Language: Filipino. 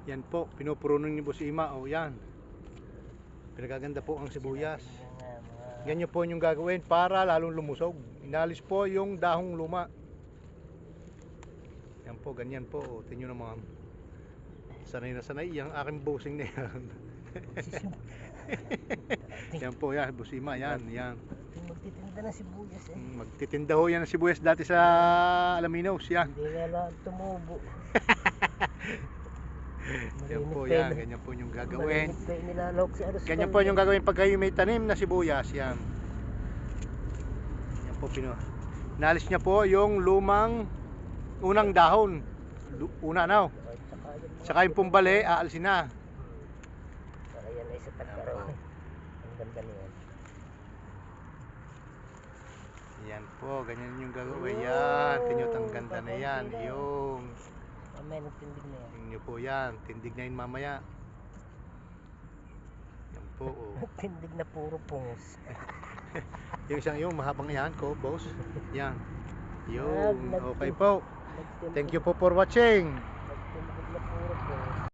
Yan po, pinupuruno ni Boss Ima. O yan. Pinagaganda po ang sibuyas. Ganyan po yung gagawin para lalong lumusog. Inalis po yung dahong luma. Yan po, ganyan po. O, tingnan nyo naman. Sanay na sanay yung aking bossing na yan. Yan po yan, Boss Ima. Yan, yan. Magtitinda na sibuyas eh. Magtitinda ho yan ng sibuyas dati sa Alaminos. Yan. Hindi nga lang tumubo. Yan po yan, ganyan po yung gagawin. Ganyan po Ganyan yung gagawin pag kayo may tanim na sibuyas. Yan. Yan po nalis niya po yung lumang unang dahon. Una na. Saka yung pumbali, aalisin na. Saka yan ay sa tagkaraw. Ang ganda niyan. Yan po, ganyan yung gagawin. Yan, tinyot ang ganda na yan. Yung Mamaya nagtindig na yan. tingnan nyo po yan, tindig na yun mamaya. Yan po. Oh. Tindig na puro pungos. Yung isang yung mahabang yan ko, boss. Yan. Yung okay po. Thank you po for watching.